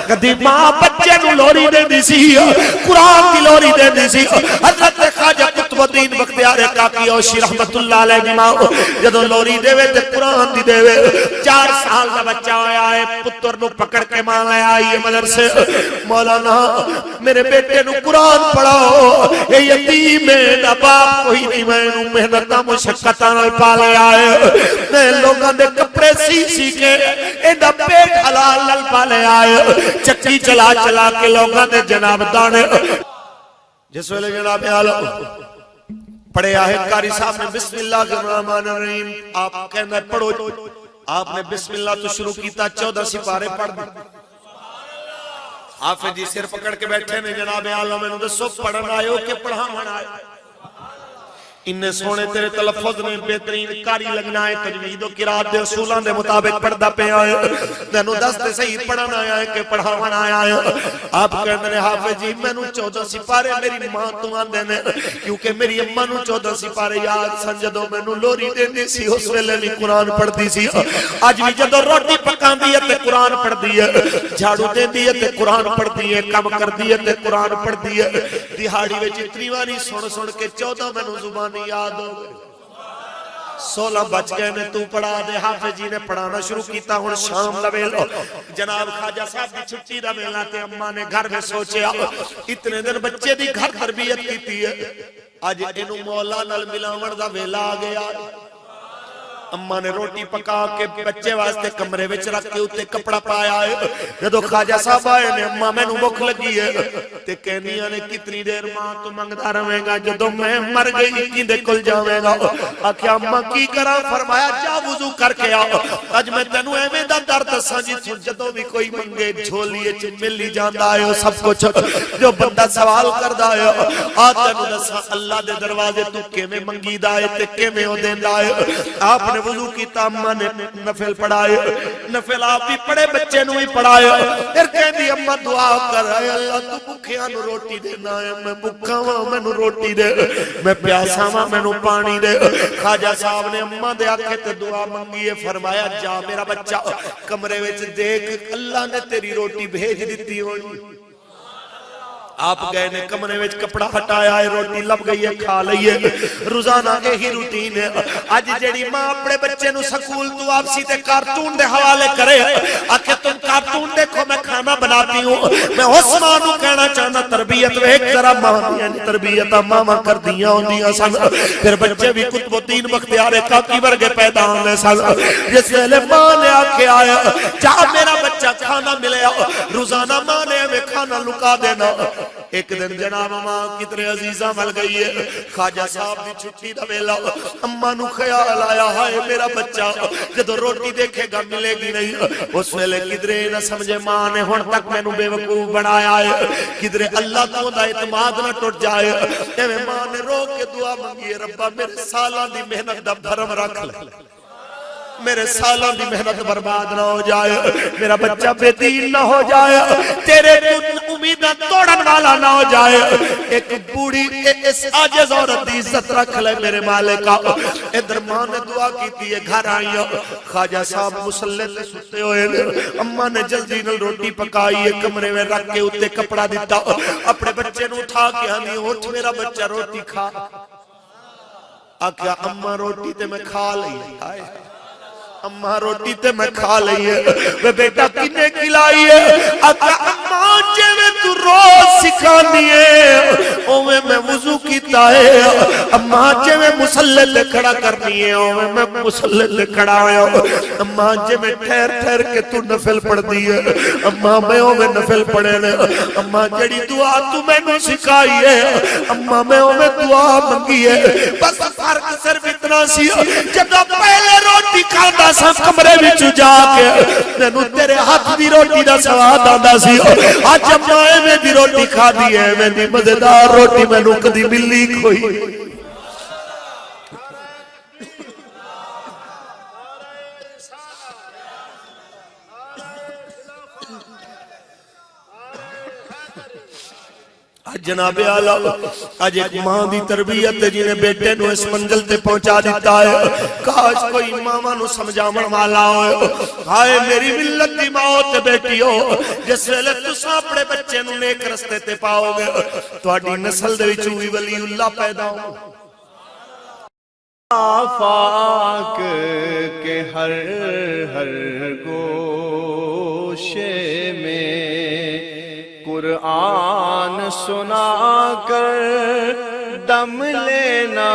کدی ماں بچے نو لوری دیندی سی قرآن دی لوری دیندی سی حضرت خواجہ قطب الدین بختیار کاکی اوشی رحمت اللہ علیہ دی ماں جدوں لوری دے تے قرآن دی دے 4 سال دا بچہ ہویا ہے پتر نو پکڑ کے ماں لے آئی ہے مدرسے مولانا میرے بیٹے نو قرآن پڑھاؤ یہ یتیم ہے دا باپ کوئی نہیں میں محنتاں مشقتاں نال پالے آئے میں لوگاں دے کپڑے سی کے ایندا پیٹ حلال نال پالے آئے چکی چلا چلا کے لوگاں دے جناب دانے جس ویلے جناب عالم پڑھے آئے قاری صاحب نے بسم اللہ الرحمن الرحیم آپ کہنا پڑھو آپ نے بسم اللہ تو شروع کیتا 14 سپارے پڑھ دی حافظ جی سر پکڑ کے بیٹھے نے جناب عالم میں نے دسو پڑھنا آئے ہو کہ پڑھانا آئے انہیں سونے تیرے تلفظ میں بہترین کاری لگنا ہے تجوید و قرات دے اصولان دے مطابق پڑھدا پہ آئے تینو دس دے صحیح پڑھنا آیا ہے کہ پڑھانا آیا ہے آپ کہنے نے حافظ جی میں نو 14 سپارے میری ماں تو آن دینے کیونکہ میری اممہ نو 14 سپارے یاد سنجدوں میں نو لوری دینے سی اس ویلے بھی قرآن پڑھ دی سی آج بھی جدو روٹی پکان دی ہے تے قرآن پڑھ دی ہے جھاڑو دے دی ہے تے قرآن پڑھ دی ہے کم کر دی ہے تے قرآن پڑھ دی ہے دہاڑی وچ اتنی واری سن کے 14 میں نو زبان یاد ہو گئے 16 بچ گئے نے تو پڑھا دے حافظ جی نے پڑھانا شروع کیتا ہوں شام لویلو جناب خواجہ صاحب کی چھٹی دا ویلا تے اماں نے گھر میں سوچیا اتنے دن بچے دی گھر تربیت کیتی ہے اج اینو مولا نال ملاون دا ویلا آ گیا اماں نے روٹی پکا کے بچے واسطے کمرے وچ رکھ کے اوتے کپڑا پایا ہے جدو خواجہ صاحب آئے نے اماں مینوں بھوک لگی ہے تے کہنیاں نے کتنی دیر ماں تو منگدا رہے گا جدو میں مر گئی کیندے کول جاویں گا آکھیا اماں کی کراں فرمایا جا وضو کر کے آ اج میں تینوں ایویں دا درد دساں جی جدو بھی کوئی منگے جھولی وچ مل ہی جاندا ہے سب کچھ جو بندہ سوال کردا ہے آ تینوں دساں اللہ دے دروازے تو کیویں منگیدا ہے تے کیویں او دیندا ہے آپ نے وضو کی اماں نے نفل پڑھائے نفل آپ بھی پڑھے بچے نو ہی پڑھائے پھر کہندی اماں دعا کر اے اللہ تو بھوکیاں نو روٹی دینا ہے میں بھوکا ہاں مینوں روٹی دے میں پیاسا ہاں مینوں پانی دے خواجہ صاحب نے اماں دے آکھے تے دعا منگی ہے فرمایا جا میرا بچہ کمرے وچ دیکھ اللہ نے تیری روٹی بھیج دیتی ہوئی آپ گئے نے کمرے وچ کپڑا ہٹایا ہے روٹی لب گئی ہے کھا لئی ہے روزانہ یہی روٹین ہے اج جڑی ماں اپنے بچے نو سکول تو واپسی تے کارٹون دے حوالے کرے آکھے تم کارٹون دیکھو میں کھانا بناتی ہوں میں اس ماں نو کہنا چاہنا تربیت ایک ذرا ماں دی تربیت ماما کر دیاں ہوندیاں سن پھر بچے بھی قطب الدین بختیار کاکی ورگے پیدا ہونے سن جس ویلے ماں نے آکھے آیا جا میرا بچہ کھانا ملے روزانہ ماں نے ہمیں کھانا لکا دینا ایک دن جناب ماں کتنے عزیزاں مل گئی ہے خواجہ صاحب دی چھٹی دا ویلا اماں نو خیال آیا ہائے میرا بچہ جدو روٹی دیکھے گا ملے گی نہیں اس ویلے کدرے نہ سمجھے ماں نے ہن تک مینوں بے وقوف بنایا ہے کدرے اللہ تو دا اعتماد نہ ٹوٹ جائے ایویں ماں نے رو کے دعا منگی ربا میرے سالاں دی محنت دا بھرم رکھ لے میرے سالوں دی محنت برباد نہ ہو جائے میرا بچہ بے دین نہ ہو جائے تیرے امیدہ توڑن والا نہ ہو جائے ایک بوڑی اس عاجز عورت دی عزت رکھ لے میرے مالکا ادھر ماں نے دعا کی تھی گھر آئی خواجہ صاحب مسلح تے ستے ہوئے اماں نے جلدی نل روٹی پکائی کمرے میں رکھ کے اتے کپڑا دیتا اپنے بچے نو اٹھا کے آنی اٹھ میرا بچہ روٹی کھا آکھیا اماں روٹی تے میں کھا لئی آئے اماں روٹی تے میں کھا لئی ہے وہ بیٹا کنے کھلائی ہے آکھا اماں جے میں تو روز سکھانی ہے اوہ میں وضو کیتا ہے اماں جے میں مسلح لے کھڑا کرنی ہے اوہ میں مسلح لے کھڑا ہے اماں جے میں ٹھہر ٹھہر کے تو نفل پڑھ دی ہے اماں میں اوہ نفل پڑھے لے اماں جڑی دعا تو میں نے سکھائی ہے اماں میں اوہ دعا منگی ہے بس فرق صرف اتنا سی جب پہلے روٹی کھاتا سب کمرے میں جا کے تینو تیرے ہاتھ دی روٹی دا سواد آندا سی آج امائے میں دی روٹی کھا دی ہے میں دی مزیدار روٹی میں نو کدی ملی کوئی جناب اعلی اج ایک ماں دی تربیت جنہیں بیٹے نو اس منزل تے پہنچا دیتا ہے، کاش کوئی ماما نو سمجھاون والا ہوئے۔ ہائے میری ملت دی ماں تے بیٹیو، جس ویلے تساں اپنے بچے نو نیک رستے تے پاؤ گے، تہاڈی نسل دے وچ وی ولی اللہ پیدا ہو۔ آفاق کے ہر ہر گوشے میں قرآن سنا کر دم لینا